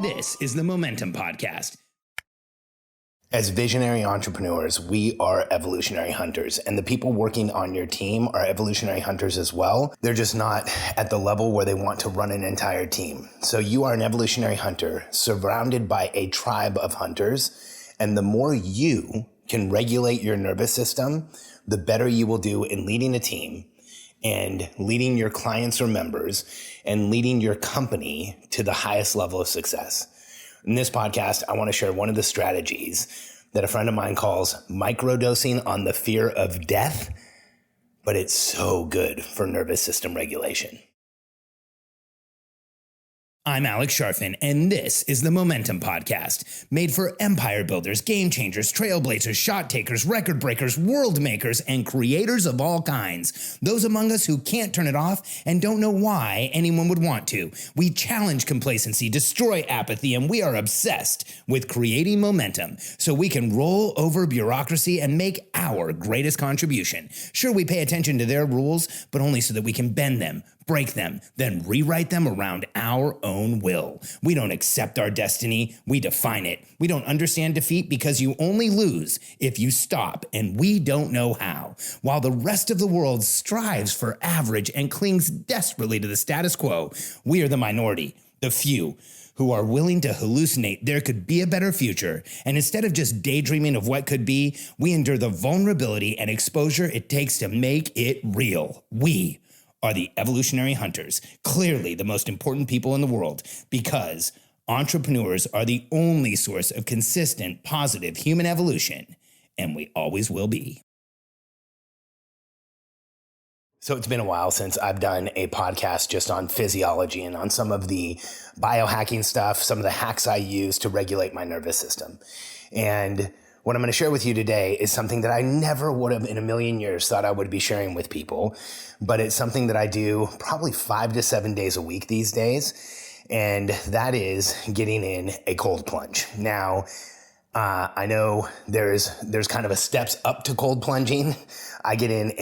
This is the Momentum Podcast. As visionary entrepreneurs, we are evolutionary hunters, and the people working on your team are evolutionary hunters as well. They're just not at the level where they want to run an entire team. So you are an evolutionary hunter surrounded by a tribe of hunters, and the more you can regulate your nervous system, the better you will do in leading a team and leading your clients or members and leading your company to the highest level of success. In this podcast, I want to share one of the strategies that a friend of mine calls microdosing on the fear of death, but it's so good for nervous system regulation. I'm Alex Sharfin, and this is the Momentum Podcast, made for empire builders, game changers, trailblazers, shot takers, record breakers, world makers, and creators of all kinds. Those among us who can't turn it off and don't know why anyone would want to. We challenge complacency, destroy apathy, and we are obsessed with creating momentum so we can roll over bureaucracy and make our greatest contribution. Sure, we pay attention to their rules, but only so that we can bend them, break them, then rewrite them around our own will. We don't accept our destiny, we define it. We don't understand defeat because you only lose if you stop, and we don't know how. While the rest of the world strives for average and clings desperately to the status quo, we are the minority, the few, who are willing to hallucinate there could be a better future. And instead of just daydreaming of what could be, we endure the vulnerability and exposure it takes to make it real. We are the evolutionary hunters, clearly the most important people in the world, because entrepreneurs are the only source of consistent, positive human evolution, and we always will be. So it's been a while since I've done a podcast just on physiology and on some of the biohacking stuff, some of the hacks I use to regulate my nervous system. And what I'm going to share with you today is something that I never would have in a million years thought I would be sharing with people, but it's something that I do probably 5 to 7 days a week these days, and that is getting in a cold plunge. Now, I know there's kind of a steps up to cold plunging. I get in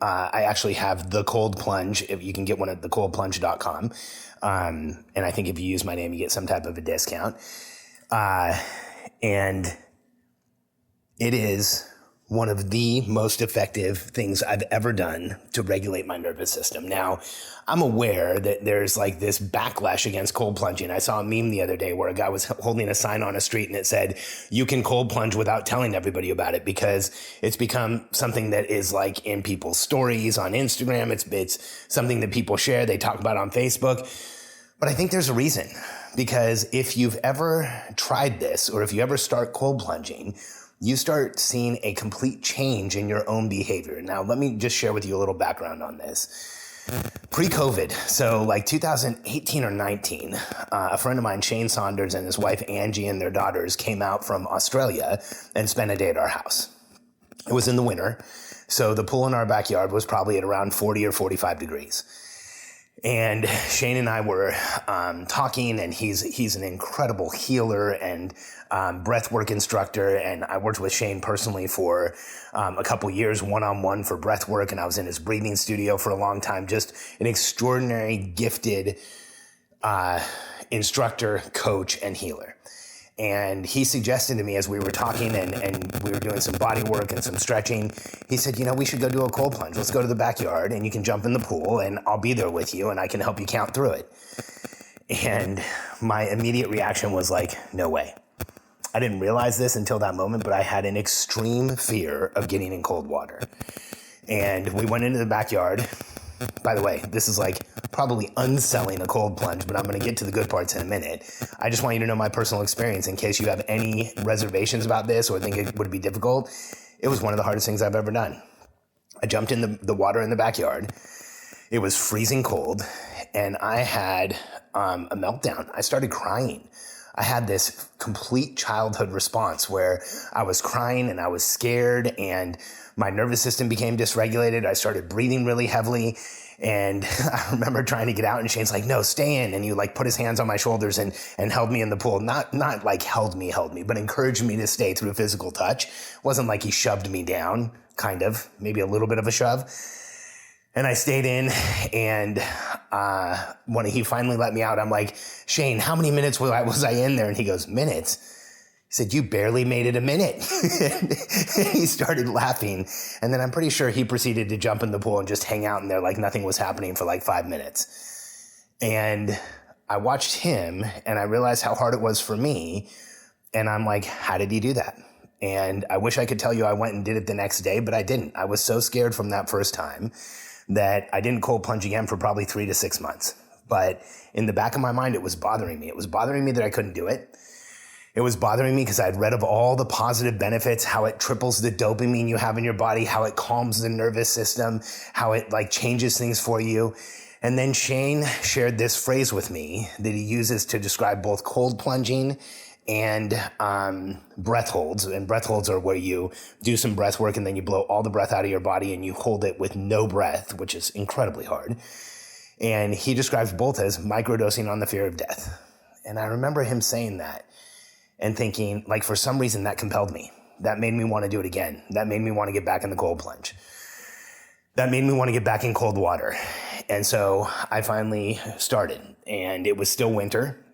I actually have the cold plunge. If you can get one at thecoldplunge.com. And I think if you use my name, you get some type of a discount. And it is one of the most effective things I've ever done to regulate my nervous system. Now, I'm aware that there's like this backlash against cold plunging. I saw a meme the other day where a guy was holding a sign on a street and it said, "You can cold plunge without telling everybody about it," because it's become something that is like in people's stories on Instagram. It's something that people share. They talk about on Facebook. But I think there's a reason, because if you've ever tried this or if you ever start cold plunging, you start seeing a complete change in your own behavior. Now, let me just share with you a little background on this. Pre-COVID, so like 2018 or 19, a friend of mine, Shane Saunders, and his wife, Angie, and their daughters came out from Australia and spent a day at our house. It was in the winter, so the pool in our backyard was probably at around 40 or 45 degrees. And Shane and I were talking, and he's an incredible healer and breathwork instructor. And I worked with Shane personally for a couple years, one-on-one for breathwork. And I was in his breathing studio for a long time. Just an extraordinary, gifted instructor, coach, and healer. And he suggested to me as we were talking and we were doing some body work and some stretching, he said, we should go do a cold plunge. Let's go to the backyard and you can jump in the pool and I'll be there with you and I can help you count through it. And my immediate reaction was like, no way. I didn't realize this until that moment, but I had an extreme fear of getting in cold water. And we went into the backyard. By the way, this is like probably unselling a cold plunge, but I'm going to get to the good parts in a minute. I just want you to know my personal experience in case you have any reservations about this or think it would be difficult. It was one of the hardest things I've ever done. I jumped in the water in the backyard. It was freezing cold, and I had a meltdown. I started crying. I had this complete childhood response where I was crying and I was scared and my nervous system became dysregulated. I started breathing really heavily. And I remember trying to get out and Shane's like, no, stay in. And he like put his hands on my shoulders and held me in the pool. Not like held me, but encouraged me to stay through physical touch. It wasn't like he shoved me down, kind of, maybe a little bit of a shove. And I stayed in, and when he finally let me out, I'm like, Shane, how many minutes was I in there? And he goes, minutes? He said, you barely made it a minute. And he started laughing. And then I'm pretty sure he proceeded to jump in the pool and just hang out in there like nothing was happening for like 5 minutes. And I watched him, and I realized how hard it was for me. And I'm like, how did he do that? And I wish I could tell you I went and did it the next day, but I didn't. I was so scared from that first time that I didn't cold plunge again for probably 3 to 6 months. But in the back of my mind, it was bothering me. It was bothering me that I couldn't do it. It was bothering me because I'd read of all the positive benefits, how it triples the dopamine you have in your body, how it calms the nervous system, how it like changes things for you. And then Shane shared this phrase with me that he uses to describe both cold plunging and breath holds. And breath holds are where you do some breath work and then you blow all the breath out of your body and you hold it with no breath, which is incredibly hard. And he describes both as microdosing on the fear of death. And I remember him saying that and thinking, like, for some reason that compelled me. That made me want to do it again. That made me want to get back in the cold plunge. That made me want to get back in cold water. And so I finally started, and it was still winter.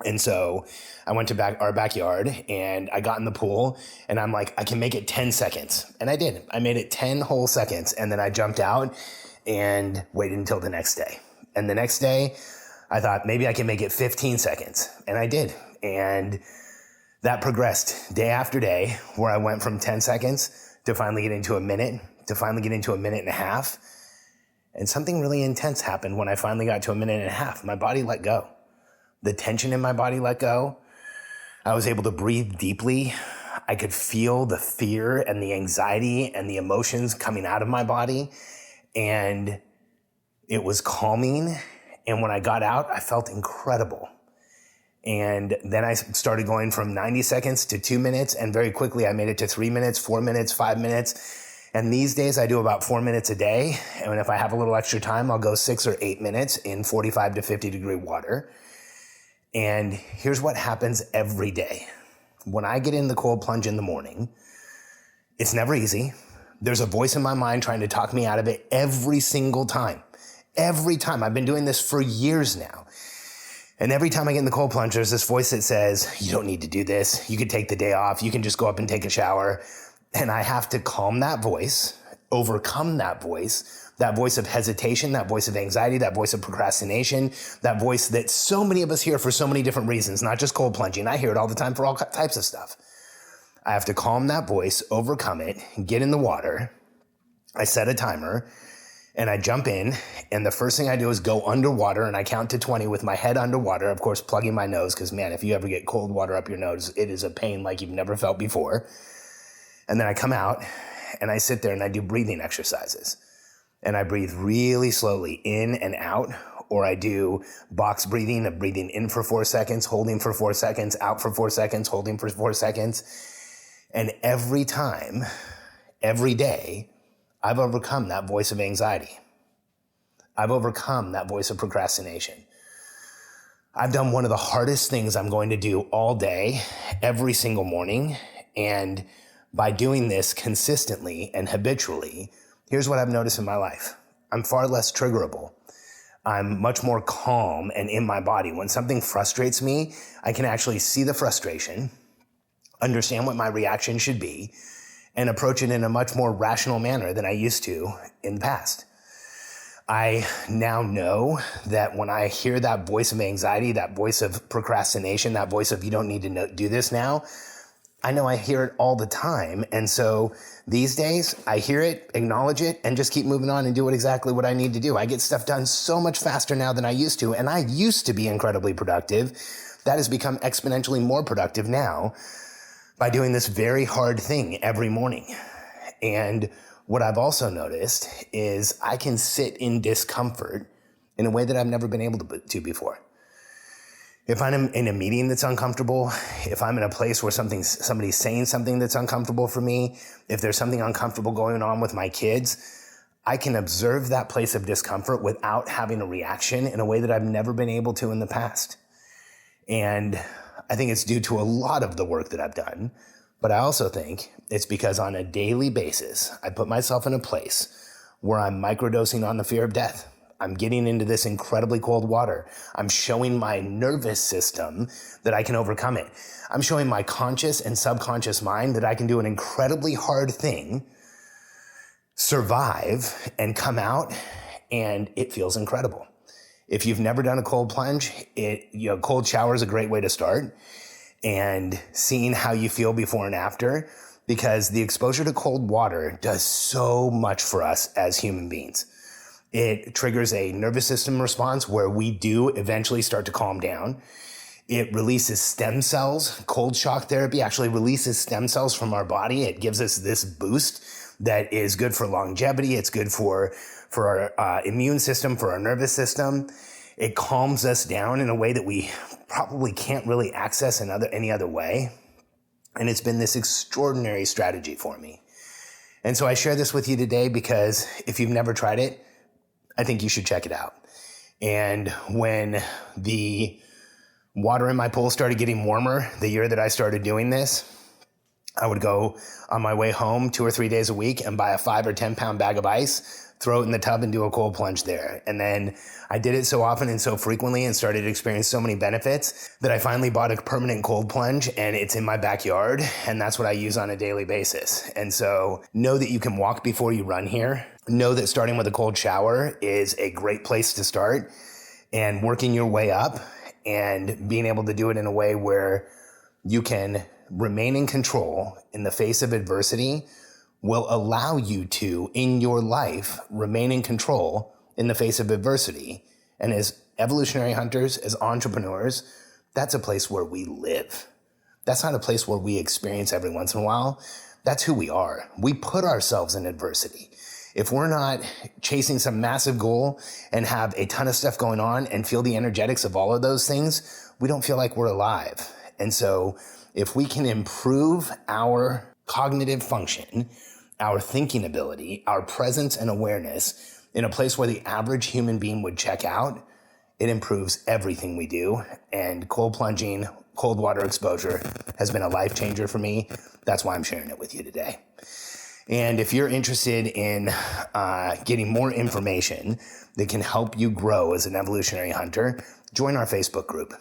And so I went to our backyard and I got in the pool and I'm like, I can make it 10 seconds. And I did. I made it 10 whole seconds. And then I jumped out and waited until the next day. And the next day I thought maybe I can make it 15 seconds. And I did. And that progressed day after day, where I went from 10 seconds to finally getting to a minute, to finally getting to a minute and a half. And something really intense happened when I finally got to a minute and a half. My body let go. The tension in my body let go. I was able to breathe deeply. I could feel the fear and the anxiety and the emotions coming out of my body. And it was calming. And when I got out, I felt incredible. And then I started going from 90 seconds to 2 minutes. And very quickly, I made it to 3 minutes, 4 minutes, 5 minutes. And these days I do about 4 minutes a day. And if I have a little extra time, I'll go 6 or 8 minutes in 45 to 50 degree water. And here's what happens every day. When I get in the cold plunge in the morning, it's never easy. There's a voice in my mind trying to talk me out of it every single time. Every time. I've been doing this for years now. And every time I get in the cold plunge, there's this voice that says, you don't need to do this. You could take the day off. You can just go up and take a shower. And I have to calm that voice, overcome that voice of hesitation, that voice of anxiety, that voice of procrastination, that voice that so many of us hear for so many different reasons, not just cold plunging. I hear it all the time for all types of stuff. I have to calm that voice, overcome it, get in the water. I set a timer and I jump in, and the first thing I do is go underwater, and I count to 20 with my head underwater, of course, plugging my nose, because man, if you ever get cold water up your nose, it is a pain like you've never felt before. And then I come out and I sit there and I do breathing exercises. And I breathe really slowly in and out, or I do box breathing of breathing in for 4 seconds, holding for 4 seconds, out for 4 seconds, holding for 4 seconds. And every time, every day, I've overcome that voice of anxiety. I've overcome that voice of procrastination. I've done one of the hardest things I'm going to do all day, every single morning. And by doing this consistently and habitually, here's what I've noticed in my life. I'm far less triggerable. I'm much more calm and in my body. When something frustrates me, I can actually see the frustration, understand what my reaction should be, and approach it in a much more rational manner than I used to in the past. I now know that when I hear that voice of anxiety, that voice of procrastination, that voice of you don't need to do this now, I know I hear it all the time. And so these days I hear it, acknowledge it, and just keep moving on and do exactly what I need to do. I get stuff done so much faster now than I used to. And I used to be incredibly productive. That has become exponentially more productive now by doing this very hard thing every morning. And what I've also noticed is I can sit in discomfort in a way that I've never been able to before. If I'm in a meeting that's uncomfortable, if I'm in a place where somebody's saying something that's uncomfortable for me, if there's something uncomfortable going on with my kids, I can observe that place of discomfort without having a reaction in a way that I've never been able to in the past. And I think it's due to a lot of the work that I've done, but I also think it's because on a daily basis, I put myself in a place where I'm microdosing on the fear of death. I'm getting into this incredibly cold water. I'm showing my nervous system that I can overcome it. I'm showing my conscious and subconscious mind that I can do an incredibly hard thing, survive, and come out, and it feels incredible. If you've never done a cold plunge, cold shower is a great way to start, and seeing how you feel before and after, because the exposure to cold water does so much for us as human beings. It triggers a nervous system response where we do eventually start to calm down. It releases stem cells. Cold shock therapy actually releases stem cells from our body. It gives us this boost that is good for longevity. It's good for our immune system, for our nervous system. It calms us down in a way that we probably can't really access any other way. And it's been this extraordinary strategy for me. And so I share this with you today because if you've never tried it, I think you should check it out. And when the water in my pool started getting warmer, the year that I started doing this, I would go on my way home 2 or 3 days a week and buy a 5 or 10 pound bag of ice, throw it in the tub and do a cold plunge there. And then I did it so often and so frequently and started to experience so many benefits that I finally bought a permanent cold plunge, and it's in my backyard, and that's what I use on a daily basis. And so know that you can walk before you run here. Know that starting with a cold shower is a great place to start, and working your way up and being able to do it in a way where you can remain in control in the face of adversity will allow you to, in your life, remain in control in the face of adversity. And as evolutionary hunters, as entrepreneurs, that's a place where we live. That's not a place where we experience every once in a while. That's who we are. We put ourselves in adversity. If we're not chasing some massive goal and have a ton of stuff going on and feel the energetics of all of those things, we don't feel like we're alive. And so if we can improve our cognitive function, our thinking ability, our presence and awareness in a place where the average human being would check out, it improves everything we do. And cold plunging, cold water exposure has been a life changer for me. That's why I'm sharing it with you today. And if you're interested in getting more information that can help you grow as an evolutionary hunter, join our Facebook group.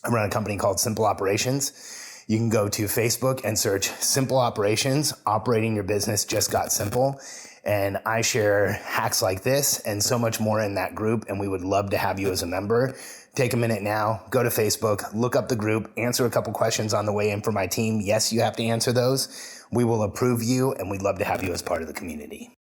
I run a company called Simple Operations. You can go to Facebook and search Simple Operations, Operating Your Business Just Got Simple. And I share hacks like this and so much more in that group. And we would love to have you as a member. Take a minute now, go to Facebook, look up the group, answer a couple questions on the way in for my team. Yes, you have to answer those. We will approve you, and we'd love to have you as part of the community.